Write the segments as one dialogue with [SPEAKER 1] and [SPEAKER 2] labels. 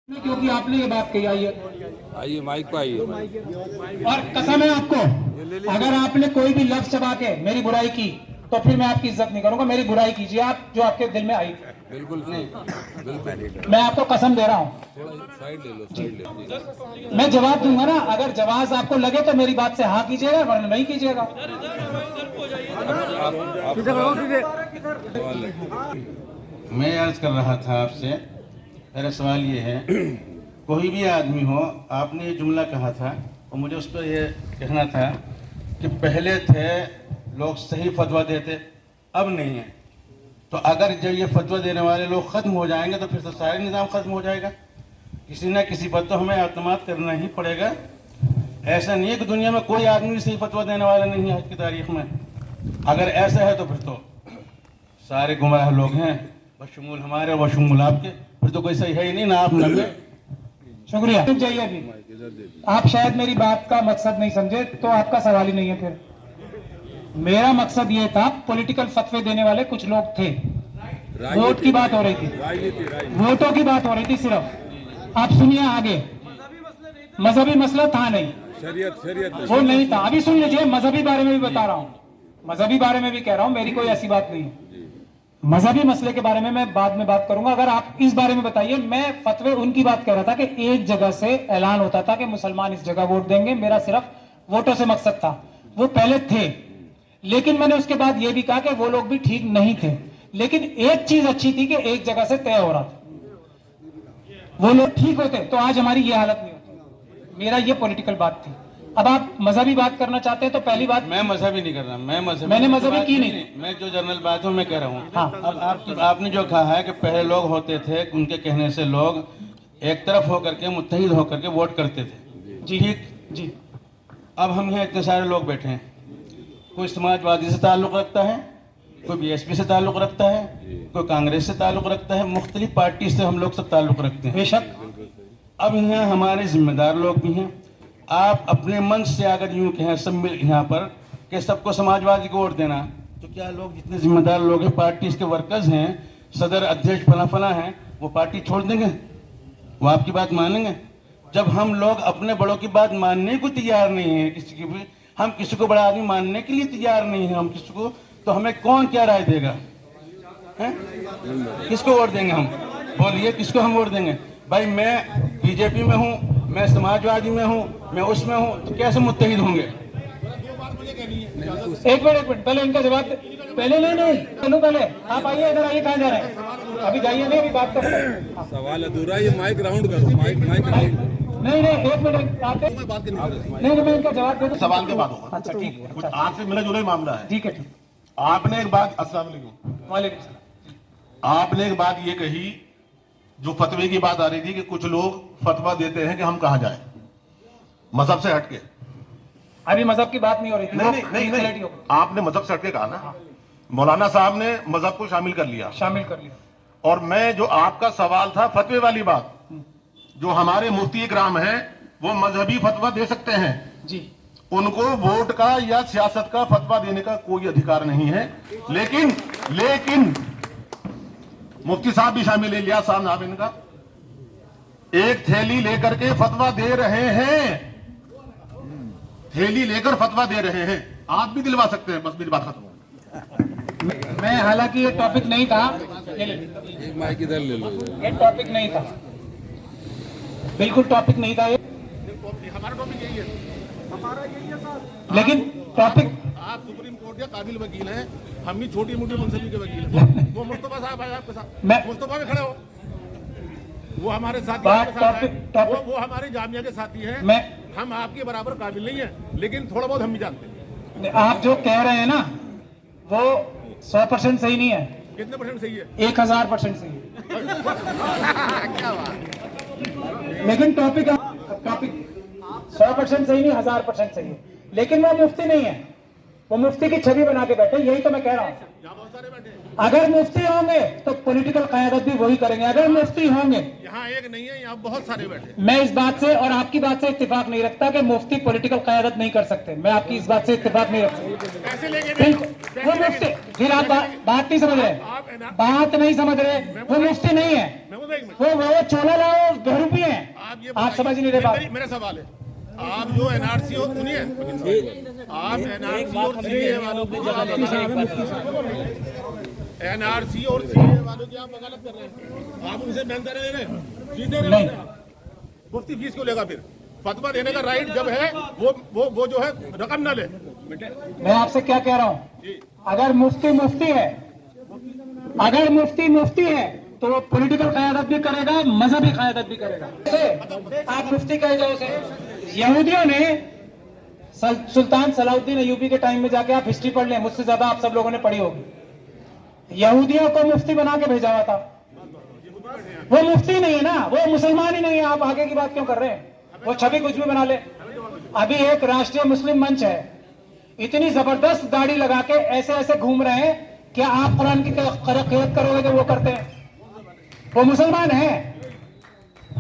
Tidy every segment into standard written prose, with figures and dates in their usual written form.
[SPEAKER 1] क्योंकि आपने ये बात कही।
[SPEAKER 2] आइए माइक पे आइए।
[SPEAKER 1] और कसम है आपको, अगर आपने कोई भी लफ्ज चबा के मेरी बुराई की तो फिर मैं आपकी इज्जत नहीं करूंगा। मेरी बुराई कीजिए आप, जो आपके दिल में आई।
[SPEAKER 2] बिल्कुल नहीं, बिल्कुल
[SPEAKER 1] मैं आपको कसम दे रहा हूँ।
[SPEAKER 2] थोड़ा साइड ले लो, साइड ले लो।
[SPEAKER 1] मैं जवाब दूंगा ना, अगर जवाब आपको लगे तो मेरी बात से हाँ कीजिएगा, वरना नहीं कीजिएगा।
[SPEAKER 3] मैं अर्ज कर रहा था आपसे, मेरा सवाल ये है, कोई भी आदमी हो, आपने ये जुमला कहा था और मुझे उस पर ये कहना था कि पहले थे लोग सही फतवा देते, अब नहीं है। तो अगर जब ये फतवा देने वाले लोग ख़त्म हो जाएंगे तो फिर तो सारा निज़ाम ख़त्म हो जाएगा। किसी न किसी पर तो हमें एतमाद करना ही पड़ेगा। ऐसा नहीं है कि दुनिया में कोई आदमी सही फतवा देने वाला नहीं है आज की तारीख में। अगर ऐसा है तो फिर तो सारे गुमराह लोग हैं, बशमूल हमारे बशमूल आपके, फिर तो कोई सही है ही नहीं, ना आप न मैं।
[SPEAKER 1] शुक्रिया। चाहिए अभी आप शायद मेरी बात का मकसद नहीं समझे, तो आपका सवाल ही नहीं है। फिर मेरा मकसद ये था, पॉलिटिकल फतवे देने वाले कुछ लोग थे, वोट की बात हो रही थी, वोटों की बात हो रही थी सिर्फ। आप सुनिए आगे, मजहबी मसला था नहीं,
[SPEAKER 2] शरीयत
[SPEAKER 1] वो नहीं था। अभी सुन लीजिए, मजहबी बारे में भी बता रहा हूँ, मजहबी बारे में भी कह रहा हूँ, मेरी कोई ऐसी बात नहीं है। मजहबी मसले के बारे में मैं बाद में बात करूंगा। अगर आप इस बारे में बताइए, मैं फतवे उनकी बात कर रहा था कि एक जगह से ऐलान होता था कि मुसलमान इस जगह वोट देंगे, मेरा सिर्फ वोटों से मकसद था। वो पहले थे, लेकिन मैंने उसके बाद ये भी कहा कि वो लोग भी ठीक नहीं थे। लेकिन एक चीज अच्छी थी कि एक जगह से तय हो रहा था। वो लोग ठीक होते तो आज हमारी ये हालत नहीं होती। मेरा ये पॉलिटिकल बात थी। अब आप मजहबी बात करना चाहते हैं तो पहली बात,
[SPEAKER 3] मैं मजहबी नहीं कर रहा,
[SPEAKER 1] मैंने मजहबी की नहीं।
[SPEAKER 3] मैं जो जनरल बात हूँ मैं कह रहा हूँ।
[SPEAKER 1] हाँ।
[SPEAKER 3] अब आपने जो कहा है कि पहले लोग होते थे, उनके कहने से लोग एक तरफ होकर के मुत्तहिद होकर के वोट करते थे।
[SPEAKER 1] जी
[SPEAKER 3] ठीक
[SPEAKER 1] जी।
[SPEAKER 3] अब हम यहाँ इतने सारे लोग बैठे हैं, कोई समाजवादी से ताल्लुक़ रखता है, कोई बीएसपी से ताल्लुक़ रखता है, कोई कांग्रेस से ताल्लुक़ रखता है, मुख्तलिफ पार्टी से हम लोग सब ताल्लुक़ रखते हैं।
[SPEAKER 1] बेशक।
[SPEAKER 3] अब यहाँ हमारे जिम्मेदार लोग भी हैं। आप अपने मन से अगर यूँ कहें सब मिल यहाँ पर कि सबको समाजवादी को वोट देना, तो क्या लोग जितने जिम्मेदार लोग हैं, पार्टी के वर्कर्स हैं, सदर अध्यक्ष फला फला हैं, वो पार्टी छोड़ देंगे? वो आपकी बात मानेंगे? जब हम लोग अपने बड़ों की बात मानने को तैयार नहीं है, किसी की भी, हम किसी को बड़ा आदमी मानने के लिए तैयार नहीं है हम किसी को, तो हमें कौन क्या राय देगा? हैं? किसको वोट देंगे हम? बोलिए, किसको हम वोट देंगे? भाई मैं बीजेपी में हूँ, मैं समाजवादी में हूँ, मैं उसमें हूँ, तो कैसे मुत्तहिद होंगे?
[SPEAKER 1] एक मिनट पहले इनका जवाब पहले नहीं चलो, पहले आप आइए, इधर आइए। कहाँ जा रहे हैं? अभी जाइए नहीं, अभी बात कर रहे हैं।
[SPEAKER 2] सवाल अधूरा, ये माइक राउंड करो, माइक
[SPEAKER 1] नहीं एक मिनट आते, नहीं मैं इनका जवाब दे दूं।
[SPEAKER 4] सवाल के बाद होगा।
[SPEAKER 1] अच्छा ठीक है,
[SPEAKER 4] कुछ
[SPEAKER 1] अच्छा
[SPEAKER 4] आपसे मिला जुला ही मामला है।
[SPEAKER 1] ठीक है, ठीक।
[SPEAKER 4] आपने एक बात, अस्सलाम वालेकुम,
[SPEAKER 1] वालेकुम सलाम।
[SPEAKER 4] आपने एक बात ये कही, जो फतवे की बात आ रही थी कि कुछ लोग फतवा देते हैं कि हम कहाँ जाए मजहब से हटके।
[SPEAKER 1] अभी मजहब की बात नहीं हो रही थी।
[SPEAKER 4] नहीं, आपने मजहब से हटके कहा ना। मौलाना साहब ने मजहब को शामिल कर लिया। और मैं, जो आपका सवाल था फतवे वाली बात, जो हमारे मुफ्ती इकराम हैं वो मजहबी फतवा दे सकते हैं
[SPEAKER 1] जी,
[SPEAKER 4] उनको वोट का या सियासत का फतवा देने का कोई अधिकार नहीं है। लेकिन मुफ्ती साहब भी शामिल है, लिया साहब नाम इनका, एक थैली लेकर के फतवा दे रहे हैं, थैली लेकर फतवा दे रहे हैं। आप भी दिलवा सकते हैं, बस मेरी बात खत्म हो।
[SPEAKER 1] मैं, हालांकि ये टॉपिक नहीं था,
[SPEAKER 2] एक माइक इधर ले लो।
[SPEAKER 1] ये टॉपिक नहीं था, बिल्कुल टॉपिक नहीं था ये।
[SPEAKER 4] हमारा टॉपिक यही है,
[SPEAKER 1] लेकिन टॉपिक,
[SPEAKER 4] आप सुप्रीम कोर्ट के काबिल वकील हैं, हम भी छोटी मोटी मुंसली के वकील हैं। वो मुस्तफा साहब आए आपके साथ, मुस्तफा में खड़े हो, वो हमारे साथी हैं, वो हमारी जामिया के साथी हैं। हम आपके बराबर काबिल नहीं है, लेकिन थोड़ा बहुत हम भी जानते हैं।
[SPEAKER 1] आप जो कह रहे हैं ना, वो 100% सही नहीं है।
[SPEAKER 4] कितने परसेंट सही है?
[SPEAKER 1] 1000% सही है।
[SPEAKER 4] क्या बात।
[SPEAKER 1] लेकिन टॉपिक 100% सही नहीं, 1000% सही है। लेकिन वो मुफ्ती नहीं है, वो मुफ्ती की छवि बना के बैठे। यही तो मैं कह रहा हूँ, अगर मुफ्ती होंगे तो पॉलिटिकल क़यादत भी वही करेंगे। अगर मुफ्ती होंगे,
[SPEAKER 4] यहाँ एक नहीं है, यहाँ बहुत सारे बैठे।
[SPEAKER 1] मैं इस बात से और आपकी बात से इत्तेफाक नहीं रखता कि मुफ्ती पॉलिटिकल क़यादत नहीं कर सकते। मैं आपकी इस बात से इत्तेफाक नहीं रखता। वो मुफ्ती, फिर आप बात नहीं समझ रहे, बात नहीं समझ रहे। वो मुफ्ती नहीं है, वो चोला लाओ बहरूपी हैं।
[SPEAKER 4] ये
[SPEAKER 1] आप समझ नहीं रहे बात।
[SPEAKER 4] मेरा सवाल है, आप जो एनआरसी हो सुनिए, आप एनआरसी और सीए वालों को एनआरसी और सीए वालों की आप वकालत कर रहे हैं, आप उनसे बयान दे रहे हैं, सीधे
[SPEAKER 1] नहीं।
[SPEAKER 4] मुफ्ती फीस क्यों लेगा? फिर फतवा देने का राइट जब है वो जो है रकम ना ले।
[SPEAKER 1] मैं आपसे क्या कह रहा हूँ, अगर मुफ्ती मुफ्ती है, अगर मुफ्ती मुफ्ती है तो वो पॉलिटिकल क़यादत भी करेगा, मजहबी क़यादत भी करेगा। आप मुफ्ती कहे जाओ से। यहूदियों ने सुल्तान सलाउद्दीन अय्यूबी के टाइम में जाके आप हिस्ट्री पढ़ लें, मुझसे ज्यादा आप सब लोगों ने पढ़ी होगी। यहूदियों को मुफ्ती बना के भेजा हुआ था। वो मुफ्ती नहीं है ना, वो मुसलमान ही नहीं है। आप आगे की बात क्यों कर रहे हैं? वो छवि कुछ भी बना ले। अभी एक राष्ट्रीय मुस्लिम मंच है, इतनी जबरदस्त दाढ़ी लगा के ऐसे ऐसे घूम रहे हैं, क्या आप कुरान की कियादत करोगे जो वो करते हैं? वो मुसलमान है,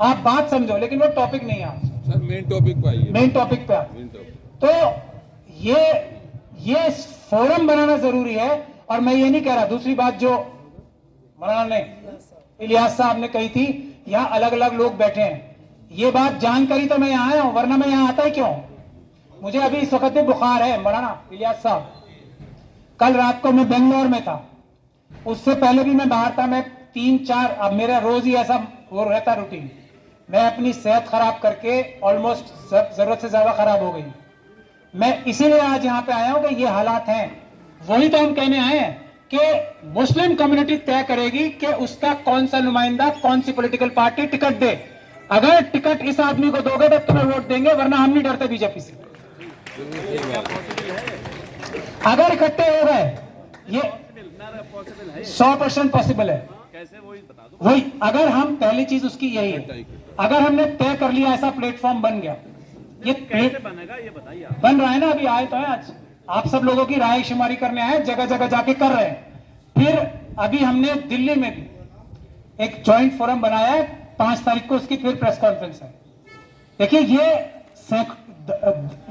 [SPEAKER 1] आप बात समझो, लेकिन वो टॉपिक नहीं है। आप
[SPEAKER 2] सर मेन टॉपिक पे आइए।
[SPEAKER 1] मेन टॉपिक पे आप।
[SPEAKER 2] Main topic.
[SPEAKER 1] तो ये फोरम बनाना जरूरी है। और मैं ये नहीं कह रहा, दूसरी बात जो मौलाना ने इलियास साहब ने कही थी, यहाँ अलग अलग लोग बैठे हैं, ये बात जानकारी तो मैं यहाँ आया हूं, वरना मैं यहाँ आता ही क्यों? मुझे अभी इस वक्त भी बुखार है मौलाना इलियास साहब। कल रात को मैं बेंगलोर में था, उससे पहले भी मैं बाहर था। मैं 3-4, अब मेरा रोज ही ऐसा वो रहता रूटीन। मैं अपनी सेहत खराब करके ऑलमोस्ट जरूरत से ज्यादा खराब हो गई। मैं इसीलिए आज यहाँ पे आया हूं कि ये हालात हैं। वही तो हम कहने आए हैं कि मुस्लिम कम्युनिटी तय करेगी कि उसका कौन सा नुमाइंदा, कौन सी पॉलिटिकल पार्टी टिकट दे। अगर टिकट इस आदमी को दोगे तो तुम्हें वोट देंगे, वरना हम नहीं डरते बीजेपी से। अगर इकट्ठे हो गए, ये 100% पॉसिबल है। वही अगर हम, पहली चीज उसकी यही है, अगर हमने तय कर लिया, ऐसा प्लेटफॉर्म बन गया, ये कैसे बनेगा ये बताइए। बन रहा है ना, अभी आए तो है आज, आप सब लोगों की राय शुमारी करने आए, जगह जगह जाके कर रहे हैं। फिर अभी हमने दिल्ली में भी एक ज्वाइंट फोरम बनाया है, 5 तारीख को उसकी फिर प्रेस कॉन्फ्रेंस है। देखिए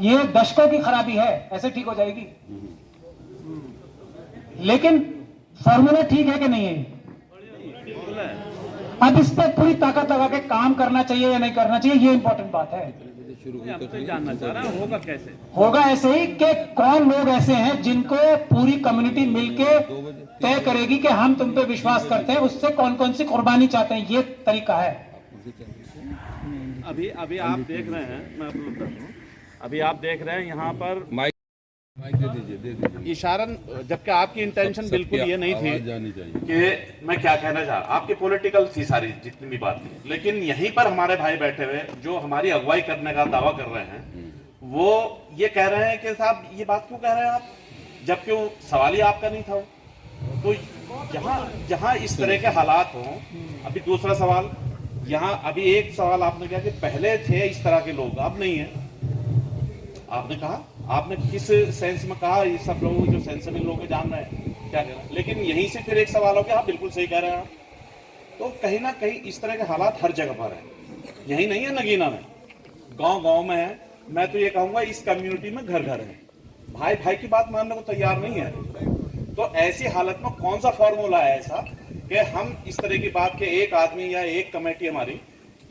[SPEAKER 1] ये दशकों की खराबी है, ऐसे ठीक हो जाएगी? लेकिन फॉर्मूला ठीक है कि नहीं है? अब इस पर पूरी ताकत लगा के काम करना चाहिए या नहीं करना चाहिए, ये इंपॉर्टेंट बात है।
[SPEAKER 5] जानना चाह रहा हूं होगा कैसे?
[SPEAKER 1] होगा ऐसे ही कि कौन लोग ऐसे हैं जिनको पूरी कम्युनिटी मिलके तय करेगी कि हम तुम पे विश्वास करते हैं, उससे कौन कौन सी कुर्बानी चाहते हैं, ये तरीका है।
[SPEAKER 5] अभी आप देख रहे हैं, मैं अभी आप देख रहे हैं यहाँ पर
[SPEAKER 2] माइक दे दीजिए।
[SPEAKER 5] इशारन, जबकि आपकी इंटेंशन बिल्कुल ये नहीं थी
[SPEAKER 2] जानी चाहिए
[SPEAKER 5] कि मैं क्या कहना चाह रहा, आपकी पॉलिटिकल थी सारी जितनी भी बात थी, लेकिन यहीं पर हमारे भाई बैठे हुए जो हमारी अगुवाई करने का दावा कर रहे हैं, वो ये कह रहे हैं कि साहब ये बात क्यों कह रहे हैं आप, जबकि वो सवाल ही आपका नहीं था। तो जहाँ इस तरह के हालात हों, अभी दूसरा सवाल, यहाँ अभी एक सवाल आपने किया कि पहले थे इस तरह के लोग, अब नहीं है। आपने कहा, आपने किस सेंस में कहा, ये सब लोग जो सेंसिबल लोग जान रहे हैं क्या कह रहे हैं, लेकिन यहीं से फिर एक सवाल हो गया, आप बिल्कुल सही कह रहे हैं आप। तो कहीं ना कहीं इस तरह के हालात हर जगह पर है, यही नहीं है नगीना में, गांव गांव में है। मैं तो ये कहूंगा इस कम्युनिटी में घर घर है, भाई भाई की बात मानने को तैयार नहीं है। तो ऐसी हालत में कौन सा फॉर्मूला है ऐसा कि हम इस तरह की बात के एक आदमी या एक कमेटी हमारी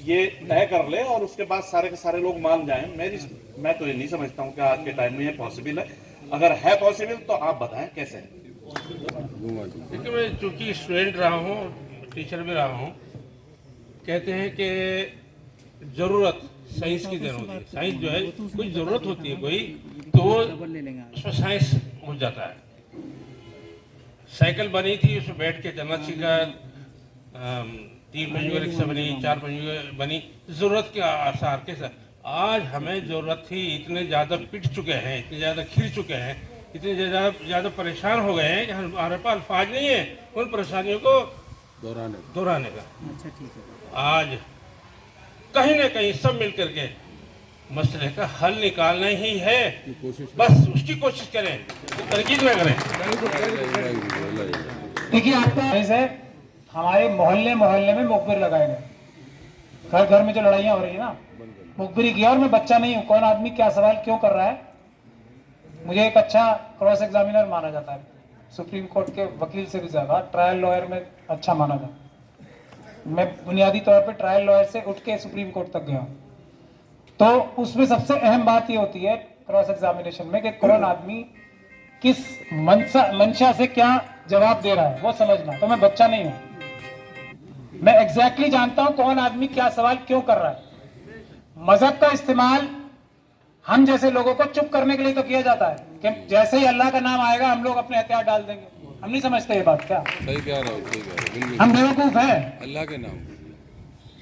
[SPEAKER 5] ये तय कर ले और उसके बाद सारे के सारे लोग मान जाएं? मैं तो ये नहीं समझता हूँ कि आज के टाइम में ये पॉसिबल है। अगर है पॉसिबल तो आप बताएं कैसे है।
[SPEAKER 6] देखिए, मैं चूंकि स्टूडेंट रहा हूँ, टीचर भी रहा हूँ, कहते हैं कि जरूरत साइंस की जरूरत है। साइंस जो है, कोई जरूरत होती है कोई, तो उसमें साइंस हो जाता है। साइकिल बनी थी, उसमें बैठ के चलना सीखा, 3 पहियों रिक्शा बनी, 4 पहियों बनी, जरूरत के आसार के साथ। आज हमें जरूरत थी, इतने ज़्यादा पिट चुके हैं, इतने ज़्यादा खिल चुके हैं, इतने ज़्यादा परेशान हो गए हैं कि हमारे पास अल्फाज नहीं है उन परेशानियों को दोहराने का। अच्छा, ठीक है। आज कहीं ना कहीं सब मिल करके मसले का हल निकालना ही है, बस उसकी कोशिश करें, तरकीब में करें।
[SPEAKER 1] देखिए, आपका ऐसे हमारे मोहल्ले में मुखबिर लगाए गए, घर घर में जो लड़ाइयाँ हो रही है ना, मुखबिरी किया। और मैं बच्चा नहीं हूँ, कौन आदमी क्या सवाल क्यों कर रहा है, मुझे एक अच्छा क्रॉस एग्जामिनर माना जाता है, सुप्रीम कोर्ट के वकील से भी ज्यादा ट्रायल लॉयर में अच्छा माना जाता है। मैं बुनियादी तौर पे ट्रायल लॉयर से उठ के सुप्रीम कोर्ट तक गया हूँ। तो उसमें सबसे अहम बात ये होती है क्रॉस एग्जामिनेशन में कि कौन आदमी किस मंशा से क्या जवाब दे रहा है वो समझना। तो मैं बच्चा नहीं हूं, मैं एग्जैक्टली जानता हूं कौन आदमी क्या सवाल क्यों कर रहा है। मजहब का इस्तेमाल हम जैसे लोगों को चुप करने के लिए तो किया जाता है कि जैसे ही अल्लाह का नाम आएगा हम लोग अपने हथियार डाल देंगे। हम नहीं समझते ये बात क्या?
[SPEAKER 2] सही कह रहा हो, सही कह रहा हो, बिल्कुल
[SPEAKER 1] हम बेवकूफ हैं
[SPEAKER 2] अल्लाह के नाम।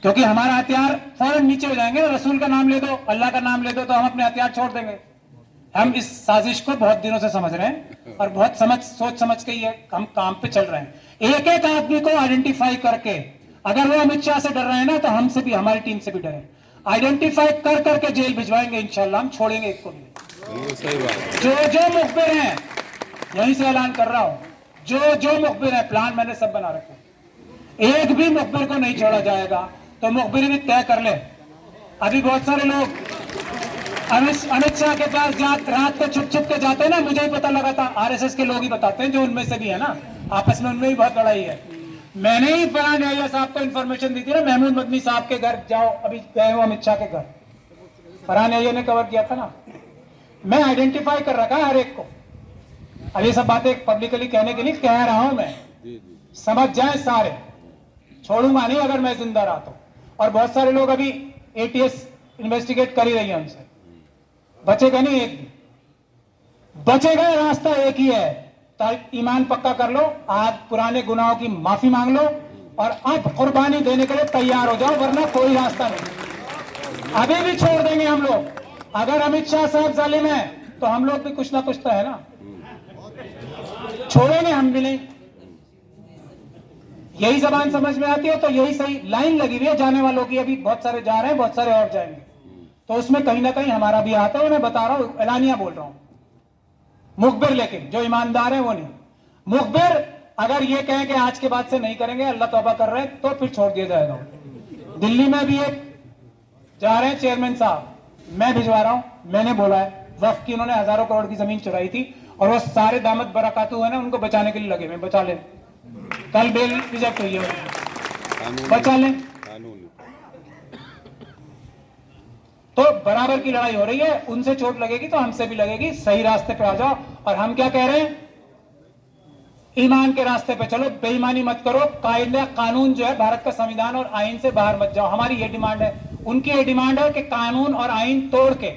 [SPEAKER 1] क्योंकि हमारा हथियार फौरन नीचे हो जाएंगे। रसूल का नाम ले दो, अल्लाह का नाम ले दो तो हम अपने हथियार छोड़ देंगे। हम इस साजिश को बहुत दिनों से समझ रहे हैं और बहुत सोच समझ के ये हम काम पे चल रहे हैं। एक एक आदमी को आइडेंटिफाई करके, अगर वो अमित शाह से डर रहे हैं ना तो हमसे भी, हमारी टीम से भी डरे। आइडेंटिफाई कर करके जेल भिजवाएंगे इंशाल्लाह, हम छोड़ेंगे एक को भी।
[SPEAKER 2] बिल्कुल सही बात है।
[SPEAKER 1] जो मुखबिर हैं, यहीं से ऐलान कर रहा हूं, जो मुखबिर है, प्लान मैंने सब बना रखे, एक भी मुखबिर को नहीं छोड़ा जाएगा। तो मुखबिर भी तय कर ले। अभी बहुत सारे लोग अमित शाह के पास रात को छुप के जाते हैं ना, मुझे ही पता लगा था, आरएसएस के लोग ही बताते हैं जो उनमें से भी है ना, आपस में उनमें ही बहुत लड़ाई है। मैंने ही फरहान याहिया साहब को इन्फॉर्मेशन दी थी ना, महमूद मदनी साहब के घर जाओ, अभी गए हो अमित शाह के घर, फरहान याहिया ने कवर किया था ना। मैं आइडेंटिफाई कर रखा है हर एक को। अब ये सब बातें पब्लिकली कहने के लिए कह रहा हूं मैं, समझ जाए सारे, छोड़ूंगा नहीं अगर मैं जिंदा रहा तो। और बहुत सारे लोग अभी एटीएस इन्वेस्टिगेट कर ही रही है, उनसे बचेगा नहीं एक भी, बचेगा रास्ता एक ही है। तो ईमान पक्का कर लो, आज पुराने गुनाहों की माफी मांग लो और अब कुर्बानी देने के लिए तैयार हो जाओ, वरना कोई रास्ता नहीं। अभी भी छोड़ देंगे हम लोग। अगर अमित शाह साहब जालिम है तो हम लोग भी कुछ ना कुछ तो है ना, छोड़ेंगे हम भी नहीं। यही जबान समझ में आती है तो यही सही लाइन लगी हुई है जाने वालों की। अभी बहुत सारे जा रहे हैं, बहुत सारे और जाएंगे, तो उसमें कहीं ना कहीं हमारा भी हाथ है। मैं बता रहा हूं, एलानिया बोल रहा हूं। मुखबिर लेकिन जो ईमानदार है वो नहीं। मुखबिर अगर ये कहें कि आज के बाद से नहीं करेंगे, अल्लाह तौबा कर रहे हैं, तो फिर छोड़ दिया जाएगा। दिल्ली में भी एक जा रहे हैं चेयरमैन साहब, मैं भिजवा रहा हूं, मैंने बोला है, वक्फ की उन्होंने हजारों करोड़ की जमीन चुराई थी और वो सारे दामद बरकातू है ना, उनको बचाने के लिए लगे, मैं बचा ले। कल बेल रिजेक्ट हुई है, बचा लें। तो बराबर की लड़ाई हो रही है, उनसे चोट लगेगी तो हमसे भी लगेगी। सही रास्ते पे आ जाओ। और हम क्या कह रहे हैं, ईमान के रास्ते पे चलो, बेईमानी मत करो। कायदा कानून जो है, भारत का संविधान और आईन से बाहर मत जाओ। हमारी ये डिमांड है। उनकी ये डिमांड है कि कानून और आईन तोड़ के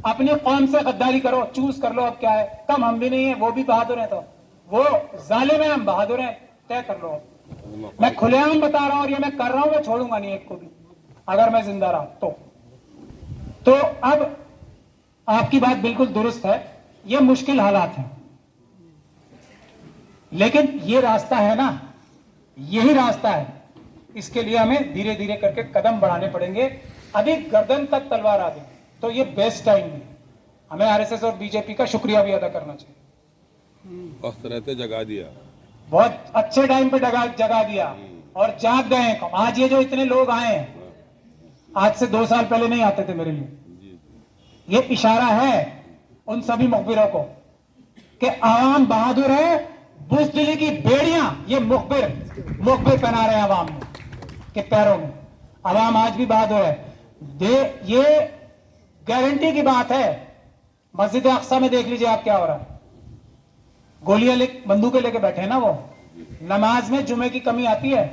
[SPEAKER 1] अपनी कौम से गद्दारी करो, चूज कर लो। अब क्या है, कम हम भी नहीं है, वो भी बहादुर है, तो वो जालिम है, हम बहादुर हैं, तय कर लो। मैं खुलेआम बता रहा हूं और ये मैं कर रहा हूं, मैं छोड़ूंगा नहीं एक को भी अगर मैं जिंदा रहा तो अब आपकी बात बिल्कुल दुरुस्त है, ये मुश्किल हालात हैं, लेकिन ये रास्ता है ना, यही रास्ता है। इसके लिए हमें धीरे धीरे करके कदम बढ़ाने पड़ेंगे। अभी गर्दन तक तलवार आ गई तो ये बेस्ट टाइम है। हमें आरएसएस और बीजेपी का शुक्रिया भी अदा करना चाहिए।
[SPEAKER 2] वक्त रहते जगा दिया,
[SPEAKER 1] बहुत अच्छे टाइम पे जगा दिया और जाग गए हैं। आज ये जो इतने लोग आए हैं, आज से 2 साल पहले नहीं आते थे मेरे लिए। ये इशारा है उन सभी मुखबिरों को कि आवाम बहादुर है। बुज़दिली की बेड़ियां ये मुखबिर पहना रहे हैं आवाम के पैरों में। आवाम आज भी बहादुर है। ये गारंटी की बात है। मस्जिद अक्सा में देख लीजिए आप क्या हो रहा है। गोलियां बंदूकें लेके बैठे हैं ना वो। नमाज में जुमे की कमी आती है,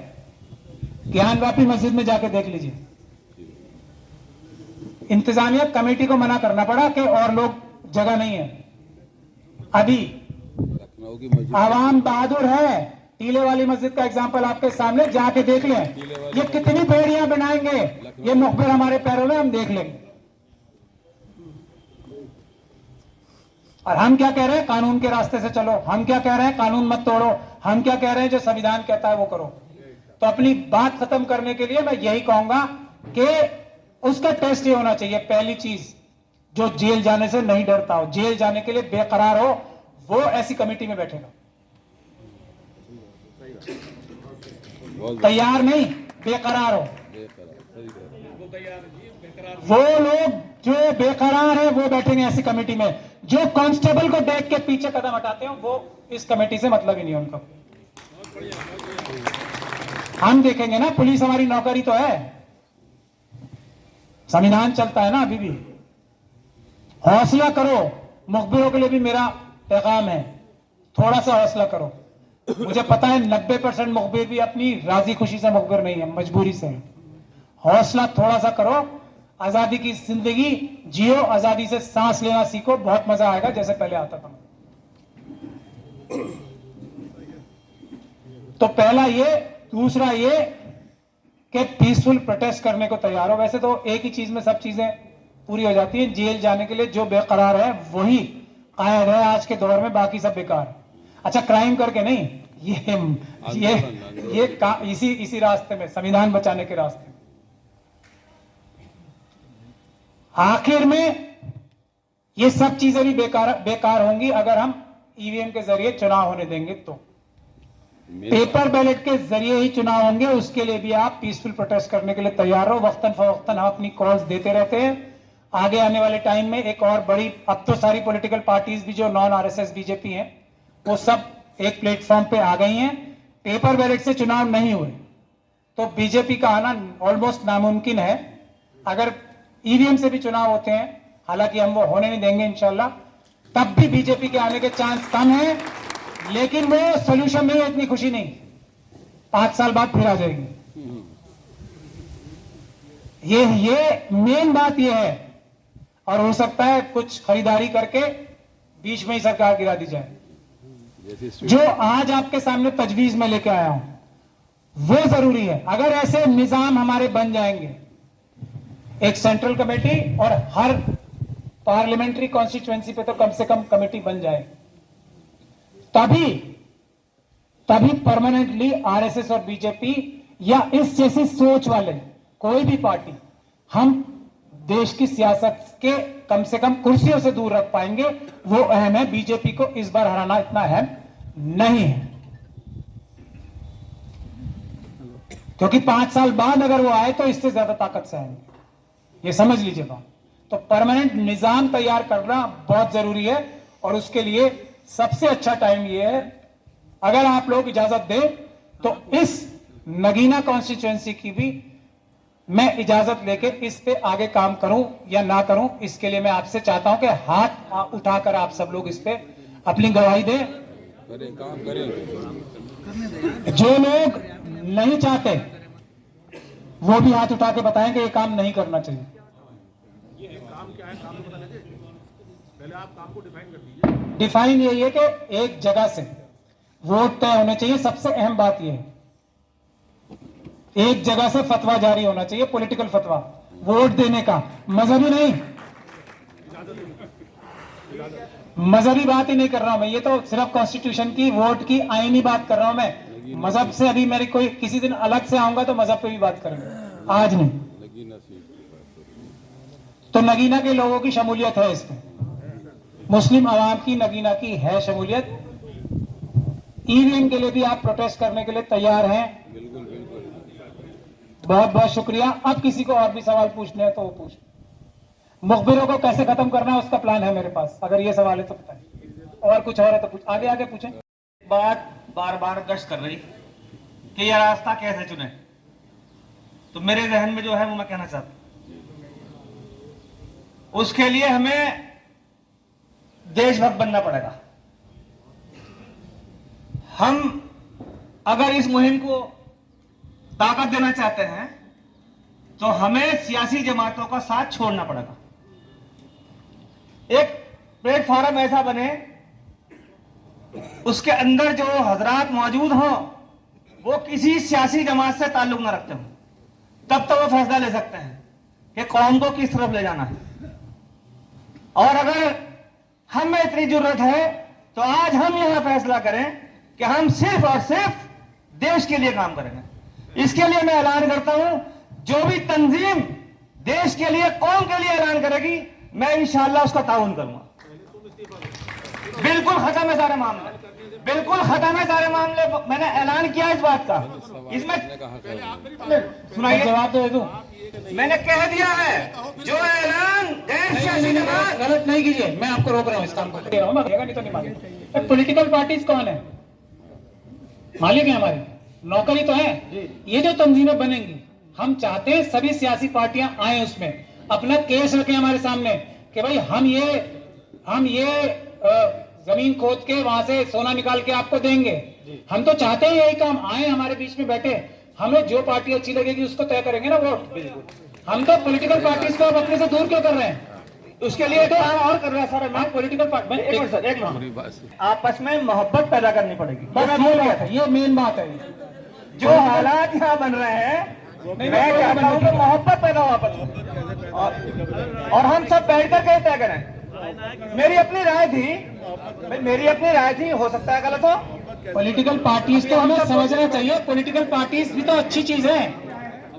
[SPEAKER 1] ज्ञानवापी मस्जिद में जाके देख लीजिए। इंतजामिया कमेटी को मना करना पड़ा कि और लोग जगह नहीं है। अभी
[SPEAKER 2] लखनऊ की मस्जिद
[SPEAKER 1] आवाम बहादुर है। टीले वाली मस्जिद का एग्जांपल आपके सामने, जाके देख लें। ये कितनी बेड़ियां बनाएंगे ये मुखबिर हमारे पैरों में, हम देख लेंगे। और हम क्या कह रहे हैं, कानून के रास्ते से चलो। हम क्या कह रहे हैं, कानून मत तोड़ो। हम क्या कह रहे हैं, जो संविधान कहता है वो करो। तो अपनी बात खत्म करने के लिए मैं यही कहूंगा कि उसका टेस्ट ये होना चाहिए। पहली चीज, जो जेल जाने से नहीं डरता हो, जेल जाने के लिए बेकरार हो, वो ऐसी कमेटी में बैठेगा। तैयार नहीं, बेकरार हो। वो लोग जो बेकरार है वो बैठेंगे ऐसी कमेटी में। जो कांस्टेबल को देख के पीछे कदम हटाते हैं वो इस कमेटी से मतलब ही नहीं उनको। हम देखेंगे ना, पुलिस हमारी नौकरी तो है, संविधान चलता है ना अभी भी। हौसला करो, मुखबिरों के लिए भी मेरा पैगाम है, थोड़ा सा हौसला करो। मुझे पता है 90% मुखबिर भी अपनी राजी खुशी से मुखबिर नहीं है, मजबूरी से है। हौसला थोड़ा सा करो, आजादी की जिंदगी जियो, आजादी से सांस लेना सीखो, बहुत मजा आएगा जैसे पहले आता था। तो पहला ये, दूसरा ये कि पीसफुल प्रोटेस्ट करने को तैयार हो। वैसे तो एक ही चीज में सब चीजें पूरी हो जाती हैं, जेल जाने के लिए जो बेकरार है वही कायद है आज के दौर में, बाकी सब बेकार है। अच्छा, क्राइम करके नहीं, इसी रास्ते में, संविधान बचाने के रास्ते में। आखिर में ये सब चीजें भी बेकार होंगी अगर हम ईवीएम के जरिए चुनाव होने देंगे। तो पेपर बैलेट के जरिए ही चुनाव होंगे, उसके लिए भी आप पीसफुल प्रोटेस्ट करने के लिए तैयार हो। वक्तन फवक्तन हम अपनी कॉल्स देते रहते हैं। आगे आने वाले टाइम में एक और बड़ी, अब तो सारी पॉलिटिकल पार्टीज भी जो नॉन आरएसएस बीजेपी हैं वो सब एक प्लेटफॉर्म पे आ गई हैं। पेपर बैलेट से चुनाव नहीं हुए तो बीजेपी का आना ऑलमोस्ट नामुमकिन है। अगर ईवीएम से भी चुनाव होते हैं, हालांकि हम वो होने नहीं देंगे इंशाल्लाह, तब भी बीजेपी के आने के चांस कम है, लेकिन वो सोल्यूशन नहीं है, इतनी खुशी नहीं, 5 साल बाद फिर आ जाएगी। ये मेन बात ये है। और हो सकता है कुछ खरीदारी करके बीच में ही सरकार गिरा दी जाए। जो आज आपके सामने तजवीज में लेके आया हूं वो जरूरी है। अगर ऐसे निजाम हमारे बन जाएंगे, एक सेंट्रल कमेटी और हर पार्लियामेंट्री कॉन्स्टिट्यूएंसी पे तो कम से कम कमेटी बन जाए, तभी परमानेंटली आरएसएस और बीजेपी या इस जैसी सोच वाले कोई भी पार्टी हम देश की सियासत के कम से कम कुर्सियों से दूर रख पाएंगे। वो अहम है। बीजेपी को इस बार हराना इतना अहम नहीं है, क्योंकि 5 साल बाद अगर वो आए तो इससे ज्यादा ताकत से आएंगे, ये समझ लीजिएगा। तो परमानेंट निजाम तैयार करना बहुत जरूरी है और उसके लिए सबसे अच्छा टाइम ये है, अगर आप लोग इजाजत दें तो इस नगीना कॉन्स्टिट्यूएंसी की भी मैं इजाजत लेके इस पे आगे काम करूं या ना करूं, इसके लिए मैं आपसे चाहता हूं कि हाथ उठाकर आप सब लोग इस पे अपनी गवाही दें।
[SPEAKER 2] करें, काम करें।
[SPEAKER 1] जो लोग नहीं चाहते वो भी हाथ उठा के बताएं कि ये काम नहीं करना चाहिए।
[SPEAKER 4] ये काम क्या है, काम तो बता दीजिए, पहले आप काम को डिफाइन कर दीजिए।
[SPEAKER 1] डिफाइन यही है कि एक जगह से वोट तय होने चाहिए। सबसे अहम बात यह है, एक जगह से फतवा जारी होना चाहिए, पॉलिटिकल फतवा, वोट देने का, मजहबी नहीं। मजहबी बात ही नहीं कर रहा हूं मैं, ये तो सिर्फ कॉन्स्टिट्यूशन की, वोट की, आईनी बात कर रहा हूं मैं। मजहब से अभी मेरी कोई, किसी दिन अलग से आऊंगा तो मजहब पे भी बात करेंगे, आज नहीं। तो नगीना के लोगों की शमूलियत है इसमें, मुस्लिम आवाम की नगीना की है शमूलियत। ईवीएम के लिए भी आप प्रोटेस्ट करने के लिए तैयार हैं?
[SPEAKER 2] बिल्कुल बिल्कुल।
[SPEAKER 1] बहुत बहुत शुक्रिया। अब किसी को और भी सवाल पूछने हैं तो वो पूछ। मुखबिरों को कैसे खत्म करना है उसका प्लान है मेरे पास, अगर ये सवाल है तो बताएं। और कुछ और है तो कुछ आगे आगे पूछें।
[SPEAKER 7] बात बार बार गश्त कर रही कि यह रास्ता कैसे चुने, तो मेरे जहन में जो है वो मैं कहना चाहता हूं, उसके लिए हमें देशभक्त बनना पड़ेगा। हम अगर इस मुहिम को ताकत देना चाहते हैं तो हमें सियासी जमातों का साथ छोड़ना पड़ेगा। एक प्लेटफॉर्म ऐसा बने उसके अंदर जो हजरात मौजूद हों वो किसी सियासी जमात से ताल्लुक ना रखते हों, तब तो वो फैसला ले सकते हैं कि कौम को किस तरफ ले जाना है। और अगर हम में इतनी जरूरत है तो आज हम यहां फैसला करें कि हम सिर्फ और सिर्फ देश के लिए काम करेंगे। इसके लिए मैं ऐलान करता हूं, जो भी तंजीम देश के लिए, कौम के लिए ऐलान करेगी, मैं इंशाअल्लाह उसका ताउन करूंगा। बिल्कुल खत्म है सारे मामले, बिल्कुल खत्म है सारे मामले। मैंने ऐलान किया इस बात का। इसमें सुनाइए,
[SPEAKER 1] जवाब दे दूं?
[SPEAKER 7] मैंने कह दिया है जो ऐलान
[SPEAKER 1] गलत नहीं कीजिए, मैं आपको रोक रहा हूं इस काम को। दे रहा हूं, नहीं तो नहीं मांगे। पॉलिटिकल पार्टीज कौन है? मालिक है हमारे, नौकरी तो है। ये जो तंजीमें बनेंगी, हम चाहते हैं सभी सियासी पार्टियां आए उसमें, अपना केस रखें हमारे सामने कि भाई हम ये जमीन खोद के वहां से सोना निकाल के आपको देंगे। हम तो चाहते हैं यही काम, आए हमारे बीच में बैठे, हमें जो पार्टी अच्छी लगेगी उसको तय करेंगे ना वोट। हम तो पॉलिटिकल पार्टीज को अब अपने से दूर क्यों कर रहे हैं? उसके लिए तो हम और कर रहे हैं सर। मैं पॉलिटिकल पार्टी
[SPEAKER 7] एक मिनट, आपस में मोहब्बत पैदा करनी पड़ेगी।
[SPEAKER 1] बस ये बात है, ये मेन बात है।
[SPEAKER 7] जो हालात यहाँ बन रहे हैं, मैं चाहता हूँ कि मोहब्बत पैदा हो आपस में, और हम सब बैठ कर के तय करें। मेरी अपनी राय थी, हो सकता है गलत हो।
[SPEAKER 1] पॉलिटिकल पार्टीज को हमें समझना चाहिए, पॉलिटिकल पार्टीज भी तो अच्छी चीज है,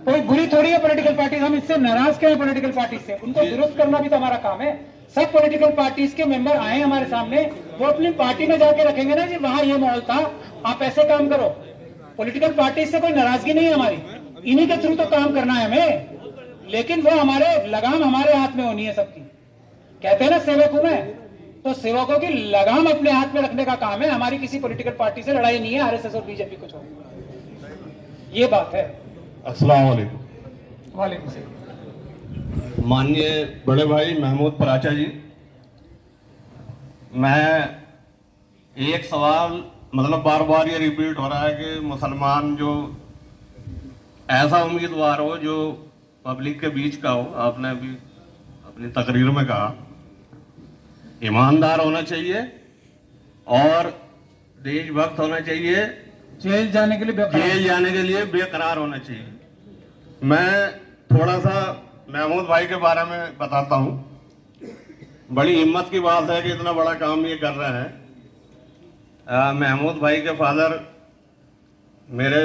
[SPEAKER 1] कोई बुरी थोड़ी है पॉलिटिकल पार्टीज। हम इससे नाराज क्यों हैं पॉलिटिकल पार्टीज से? उनको दुरुस्त करना भी तो हमारा काम है। सब पॉलिटिकल पार्टीज के मेंबर आए हमारे सामने, वो अपनी पार्टी में जाके रखेंगे ना जी वहां ये माहौल था, आप ऐसे काम करो। पॉलिटिकल पार्टी से कोई नाराजगी नहीं है हमारी, इन्हीं के थ्रू तो काम करना है हमें, लेकिन वो हमारे लगाम हमारे हाथ में होनी है सबकी। कहते हैं ना सेवक हूं मैं, तो सेवकों की लगाम अपने हाथ में रखने का काम है। हमारी किसी पॉलिटिकल पार्टी से लड़ाई नहीं है, आरएसएस और बीजेपी को छोड़, ये बात है।
[SPEAKER 4] अस्सलाम वालेकुम।
[SPEAKER 1] वालेकुम सलाम।
[SPEAKER 3] माननीय बड़े भाई महमूद पराचा जी, मैं एक सवाल, मतलब बार बार ये रिपीट हो रहा है कि मुसलमान जो ऐसा उम्मीदवार हो जो पब्लिक के बीच का हो, आपने अभी अपनी तकरीर में कहा ईमानदार होना चाहिए और देशभक्त होना चाहिए,
[SPEAKER 1] जेल जाने के लिए
[SPEAKER 3] बेकरार होना चाहिए। मैं थोड़ा सा महमूद भाई के बारे में बताता हूँ। बड़ी हिम्मत की बात है कि इतना बड़ा काम ये कर रहे हैं। महमूद भाई के फादर मेरे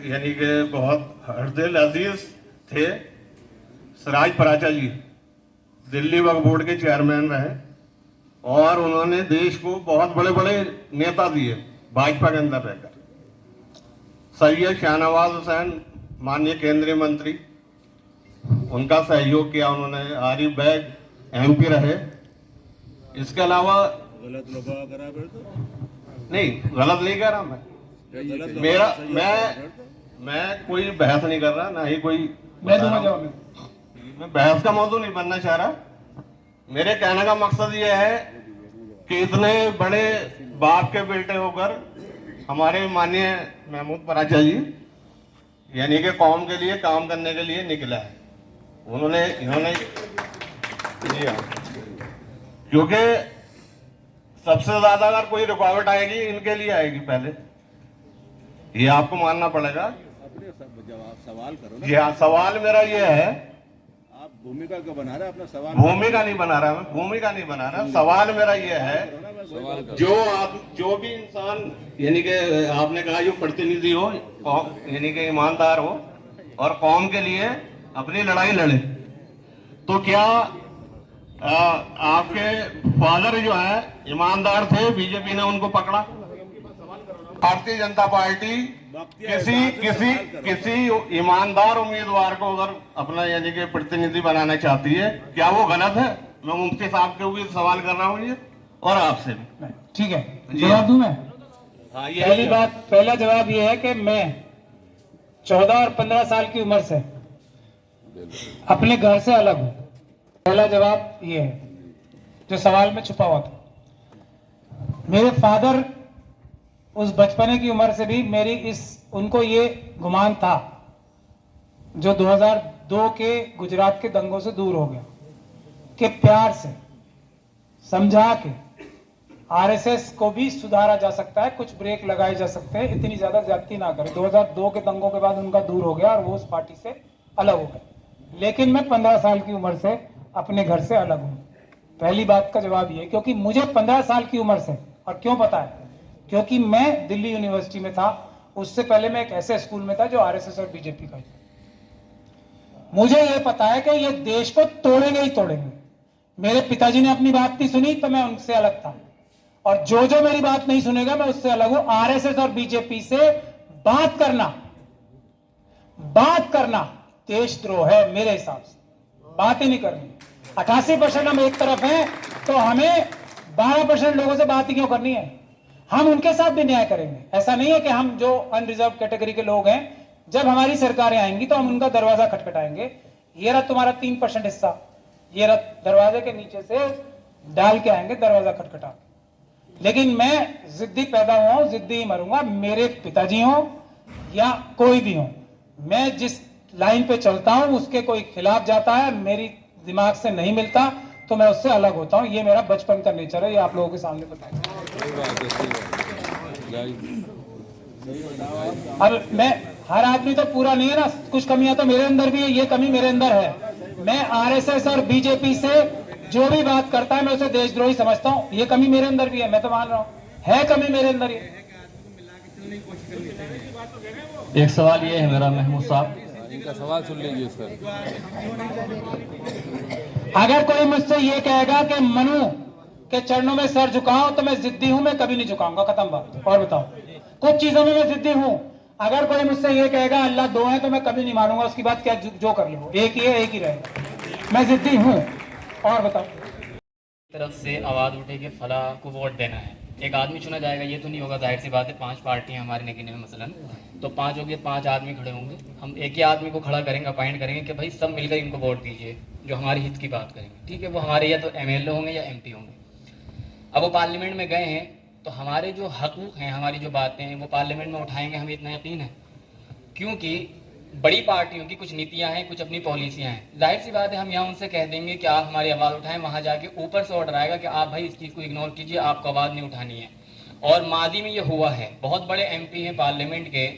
[SPEAKER 3] यानी कि बहुत हरदिल अजीज थे, सिराज पराचा जी दिल्ली वक्फ बोर्ड के चेयरमैन रहे और उन्होंने देश को बहुत बड़े बड़े नेता दिए भाजपा के अंदर रहकर। सैयद शाहनवाज हुसैन माननीय केंद्रीय मंत्री, उनका सहयोग किया उन्होंने। आरिफ बैग एमपी रहे। इसके अलावा नहीं, गलत नहीं कह रहा मैं कोई बहस नहीं कर रहा, ना ही कोई मैं बहस का मौजू नहीं बनना चाह रहा। मेरे कहने का मकसद ये है कि इतने बड़े बाप के बेटे होकर हमारे माननीय महमूद पराचा जी यानी कि कौम के लिए काम करने के लिए निकला है। इन्होंने जी हाँ, क्योंकि सबसे ज्यादा अगर कोई रुकावट आएगी इनके लिए आएगी पहले, ये आपको मानना पड़ेगा।
[SPEAKER 2] सवाल करो ना।
[SPEAKER 3] जी हाँ, सवाल मेरा ये है,
[SPEAKER 2] आप भूमिका को बना रहे हैं, अपना सवाल
[SPEAKER 3] भूमिका नहीं बना रहा, मैं भूमिका नहीं बना रहा। सवाल मेरा ये है, जो भी इंसान यानी कि आपने कहा जो प्रतिनिधि हो, यानी कि ईमानदार हो और कौम के लिए अपनी लड़ाई लड़े, तो क्या आपके फादर जो है ईमानदार थे, बीजेपी ने उनको पकड़ा? भारतीय जनता पार्टी किसी ईमानदार उम्मीदवार को अगर अपना यानी कि प्रतिनिधि बनाना चाहती है, क्या वो गलत है? मैं मुफ्ती साहब के भी सवाल कर रहा हूँ ये, और आपसे भी।
[SPEAKER 1] ठीक है, जवाब दूं मैं?
[SPEAKER 3] हाँ,
[SPEAKER 1] पहला जवाब ये है कि मैं 14 और 15 साल की उम्र से अपने घर से अलग हूं। पहला जवाब ये है जो सवाल में छुपा हुआ था। मेरे फादर उस बचपने की उम्र से भी उनको ये गुमान था, जो 2002 के गुजरात के दंगों से दूर हो गया, कि प्यार से समझा के आरएसएस को भी सुधारा जा सकता है, कुछ ब्रेक लगाए जा सकते हैं, इतनी ज्यादा ज्यादती ना करें। 2002 के दंगों के बाद उनका दूर हो गया और वो उस पार्टी से अलग हो गए। लेकिन मैं 15 साल की उम्र से अपने घर से अलग हूं। पहली बात का जवाब ये, क्योंकि मुझे 15 साल की उम्र से, और क्यों पता है, क्योंकि मैं दिल्ली यूनिवर्सिटी में था, उससे पहले मैं एक ऐसे स्कूल में था जो आरएसएस और बीजेपी का। मुझे ये पता है कि ये देश को तोड़ेंगे ही तोड़ेंगे। मेरे पिताजी ने अपनी बात नहीं सुनी तो मैं उनसे अलग था, और जो मेरी बात नहीं सुनेगा मैं उससे अलग हूं। आरएसएस और बीजेपी से बात करना देशद्रोह है मेरे हिसाब से, बात ही नहीं करनी। 88% हम एक तरफ हैं तो हमें 12% लोगों से बात ही क्यों करनी है? हम उनके साथ भी न्याय करेंगे। ऐसा नहीं है कि हम जो अनरिजर्व कैटेगरी के लोग हैं, जब हमारी सरकारें आएंगी तो हम उनका दरवाजा खटखटाएंगे, ये रहा तुम्हारा 3% हिस्सा, ये रहा, दरवाजे के नीचे से डाल के आएंगे दरवाजा खटखटा। लेकिन मैं जिद्दी पैदा हुआ हूं, जिद्दी ही मरूंगा, मेरे पिताजी हो या कोई भी हो, मैं जिस लाइन पे चलता हूं उसके कोई खिलाफ जाता है, मेरी दिमाग से नहीं मिलता तो मैं उससे अलग होता हूं। ये मेरा बचपन का नेचर है, ये आप लोगों के सामने बताया। अब मैं, हर आदमी तो पूरा नहीं है ना, कुछ कमियां तो मेरे अंदर भी है, ये कमी मेरे अंदर है। मैं आरएसएस और बीजेपी से जो भी बात करता है मैं उसे देशद्रोही समझता हूं, ये कमी मेरे अंदर भी है, मैं तो मान रहा हूं है कमी मेरे अंदर ही।
[SPEAKER 8] एक सवाल ये है मेरा, महमूद साहब,
[SPEAKER 9] इनका सवाल सुन लीजिए सर।
[SPEAKER 1] अगर कोई मुझसे ये कहेगा कि मनु के चरणों में सर झुकाओ तो मैं जिद्दी हूं, मैं कभी नहीं झुकाऊंगा, खत्म बात। और बताओ, कुछ चीजों में मैं जिद्दी हूं। अगर कोई मुझसे ये कहेगा अल्लाह दो है तो मैं कभी नहीं मानूंगा, उसकी बात क्या जो कर लो, एक ही है, एक ही रहेगा, मैं जिद्दी हूं। और बताओ,
[SPEAKER 10] तरफ से आवाज़ उठे कि फलां को वोट देना है, एक आदमी चुना जाएगा, ये तो नहीं होगा, जाहिर सी बात है, 5 पार्टियां हमारे नगीने में मसलन, तो 5 होंगे, 5 आदमी खड़े होंगे, हम एक ही आदमी को खड़ा करेंगे, अपॉइंट करेंगे कि भाई सब मिलकर इनको वोट दीजिए, जो हमारे हित की बात करेंगे, ठीक है। वो हमारे या तो MLA होंगे या MP होंगे। अब वो पार्लियामेंट में गए हैं तो हमारे जो हकूक़ हैं, हमारी जो बातें हैं, वो पार्लियामेंट में उठाएंगे, हमें इतना यकीन है, क्योंकि बड़ी पार्टियों की कुछ नीतियां हैं, कुछ अपनी पॉलिसियां हैं। जाहिर सी बात है, हम यहाँ उनसे कह देंगे कि आप हमारी आवाज़ उठाएं, वहाँ जाके ऊपर से ऑर्डर आएगा कि आप भाई इस चीज़ को इग्नोर कीजिए, आपको आवाज़ नहीं उठानी है। और माजी में ये हुआ है, बहुत बड़े MP हैं पार्लियामेंट के,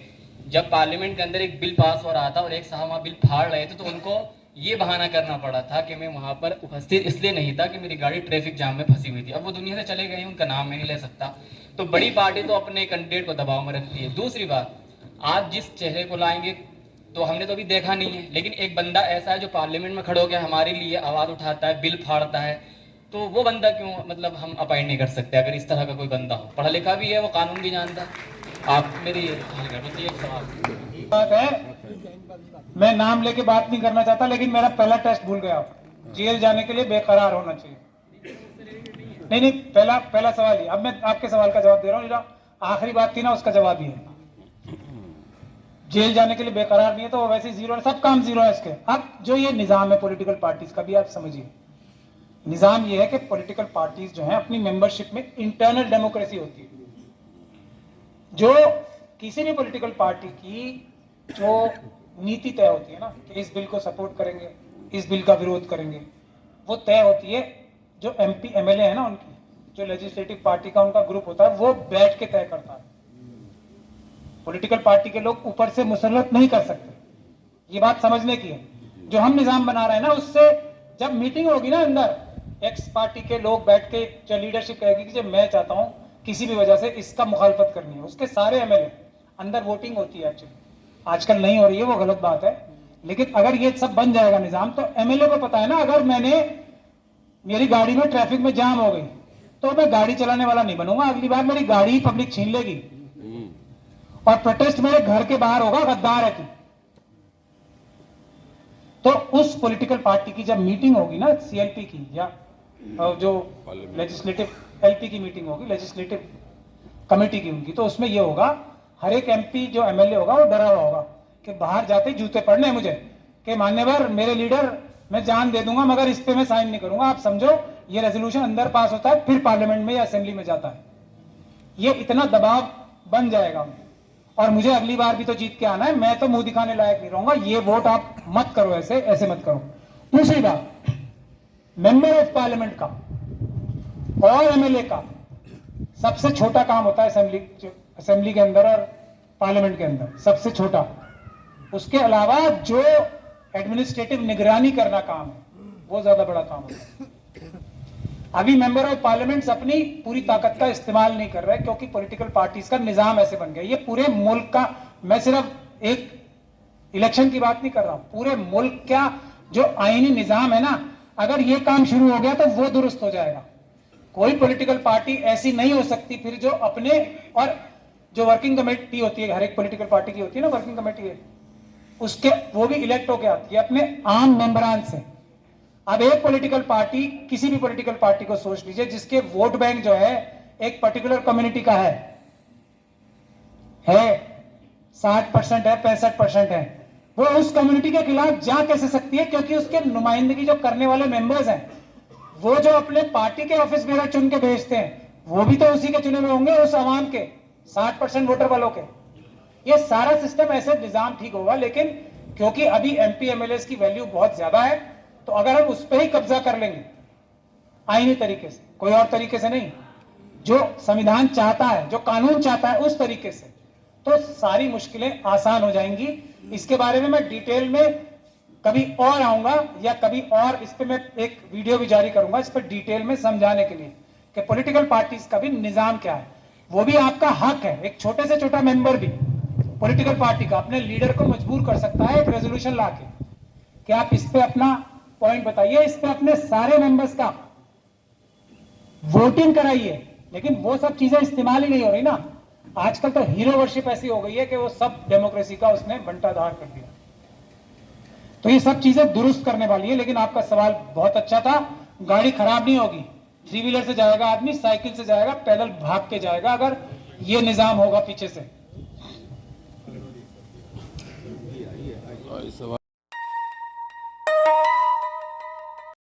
[SPEAKER 10] जब पार्लियामेंट के अंदर एक बिल पास हो रहा था और एक साहब वहाँ बिल फाड़ रहे थे, तो उनको ये बहाना करना पड़ा था कि मैं वहाँ पर उपस्थित इसलिए नहीं था कि मेरी गाड़ी ट्रैफिक जाम में फंसी हुई थी। अब वो दुनिया से चले गए, उनका नाम मैं नहीं ले सकता। तो बड़ी पार्टी तो अपने कैंडिडेट को दबाव में रखती है। दूसरी बात, आप जिस चेहरे को लाएंगे तो हमने तो अभी देखा नहीं है, लेकिन एक बंदा ऐसा है जो पार्लियामेंट में खड़े होकर हमारे लिए आवाज़ उठाता है, बिल फाड़ता है, तो वो बंदा क्यों मतलब हम अपॉइंट नहीं कर सकते? अगर इस तरह का कोई बंदा हो, पढ़ा लिखा भी है, वो कानून भी जानता है। आप मेरी हल कर दीजिए एक सवाल।
[SPEAKER 1] बात है, मैं नाम लेके बात नहीं करना चाहता, लेकिन मेरा पहला टेस्ट भूल गया आप, जेल जाने के लिए बेकरार होना चाहिए। नहीं, पहला सवाल ही। अब मैं आपके सवाल का जवाब दे रहा हूँ, जो आखिरी बात थी ना उसका जवाब ही है। जेल जाने के लिए बेकरार नहीं है तो वो वैसे ही जीरो है, सब काम जीरो है इसके। अब जो ये निजाम है पॉलिटिकल पार्टीज का भी आप समझिए, निजाम ये है कि पॉलिटिकल पार्टीज जो है अपनी मेंबरशिप में इंटरनल डेमोक्रेसी होती है। जो किसी भी पॉलिटिकल पार्टी की जो नीति तय होती है ना कि इस बिल को सपोर्ट करेंगे, इस बिल का विरोध करेंगे, वो तय होती है। जो MP MLA है ना, उनकी जो लेजिस्लेटिव पार्टी का उनका ग्रुप होता है, वो बैठ के तय करता है। पॉलिटिकल पार्टी के लोग ऊपर से मुसल्लत नहीं कर सकते, ये बात समझने की है। जो हम निजाम बना रहे हैं ना, उससे जब मीटिंग होगी ना अंदर, एक्स पार्टी के लोग बैठ के जो लीडरशिप कहेगी कि जब मैं चाहता हूं किसी भी वजह से इसका मुखालफत करनी है, उसके सारे MLA अंदर वोटिंग होती है। एक्चुअली आजकल नहीं हो रही है, वो गलत बात है, लेकिन अगर ये सब बन जाएगा निजाम तो MLA को पता है ना, अगर मेरी गाड़ी में ट्रैफिक में जाम हो गई तो मैं गाड़ी चलाने वाला नहीं बनूंगा, अगली बार मेरी गाड़ी पब्लिक छीन लेगी और प्रोटेस्ट मेरे घर के बाहर होगा, गद्दार है तू। तो उस पॉलिटिकल पार्टी की जब मीटिंग होगी ना, CLP की या जो लेजिस्लेटिव LP की मीटिंग होगी, लेजिस्लेटिव कमेटी की उनकी, तो उसमें ये होगा, हर एक MP जो MLA होगा वो डरा हुआ होगा कि बाहर जाते जूते पड़ने हैं मुझे कि मान्यवर मेरे लीडर, मैं जान दे दूंगा मगर इस पे मैं साइन नहीं करूंगा। आप समझो, ये रेजोल्यूशन अंदर पास होता है, फिर पार्लियामेंट में या असेंबली में जाता है। ये इतना दबाव बन जाएगा और मुझे अगली बार भी तो जीत के आना है, मैं तो मुंह दिखाने लायक नहीं रहूंगा। ये वोट आप मत करो, ऐसे मत करो। दूसरी बात, मेंबर ऑफ पार्लियामेंट का और MLA का सबसे छोटा काम होता है असेंबली के अंदर और पार्लियामेंट के अंदर, सबसे छोटा। उसके अलावा जो एडमिनिस्ट्रेटिव निगरानी करना काम है वो ज्यादा बड़ा काम है। अभी मेंबर ऑफ पार्लियामेंट अपनी पूरी ताकत का इस्तेमाल नहीं कर रहे क्योंकि पॉलिटिकल पार्टीज का निजाम ऐसे बन गया। ये पूरे मुल्क का, मैं सिर्फ एक इलेक्शन की बात नहीं कर रहा हूं, पूरे मुल्क का जो आईनी निजाम है ना, अगर ये काम शुरू हो गया तो वो दुरुस्त हो जाएगा। कोई पॉलिटिकल पार्टी ऐसी नहीं हो सकती फिर जो अपने, और जो वर्किंग कमेटी होती है हर एक पॉलिटिकल पार्टी की होती है ना, वर्किंग कमेटी है, उसके वो भी इलेक्ट होकर आती है अपने आम मेंबरान से। अब एक पॉलिटिकल पार्टी, किसी भी पॉलिटिकल पार्टी को सोच लीजिए जिसके वोट बैंक जो है एक पर्टिकुलर कम्युनिटी का है 60% है, 65% है, वो उस कम्युनिटी के खिलाफ जा कैसे सकती है? क्योंकि उसके नुमाइंदगी जो करने वाले मेंबर्स हैं, वो जो अपने पार्टी के ऑफिस बेरर चुन के भेजते हैं, वो भी तो उसी के चुने हुए होंगे, उस आवाम के 60% वोटर वालों के। ये सारा सिस्टम ऐसे निजाम ठीक होगा, लेकिन क्योंकि अभी एमपी एमएलए की वैल्यू बहुत ज्यादा है, तो अगर हम उस पर ही कब्जा कर लेंगे आईनी तरीके से, कोई और तरीके से नहीं, जो संविधान चाहता है, जो कानून चाहता है, उस तरीके से, तो सारी मुश्किलें आसान हो जाएंगी। इसके बारे में मैं डिटेल में कभी और आऊंगा, या कभी और इस पे मैं एक वीडियो भी जारी करूंगा इस पर डिटेल में समझाने के लिए कि पॉलिटिकल पार्टीज का भी निजाम क्या है। वो भी आपका हक है, एक छोटे से छोटा मेंबर भी पॉलिटिकल पार्टी का अपने लीडर को मजबूर कर सकता है एक रेजोल्यूशन लाके कि आप इस पे अपना पॉइंट बताइए, इस पे अपने सारे मेंबर्स का वोटिंग कराइए। लेकिन वो सब चीजें इस्तेमाल ही नहीं हो रही ना। आजकल तो हीरो वर्शिप ऐसी हो गई है कि वो सब डेमोक्रेसी का उसने बंटाधार कर दिया। तो ये सब चीजें दुरुस्त करने वाली है। लेकिन आपका सवाल बहुत अच्छा था, गाड़ी खराब नहीं होगी, 3 व्हीलर से जाएगा आदमी, साइकिल से जाएगा, पैदल भाग के जाएगा, अगर ये निजाम होगा पीछे से।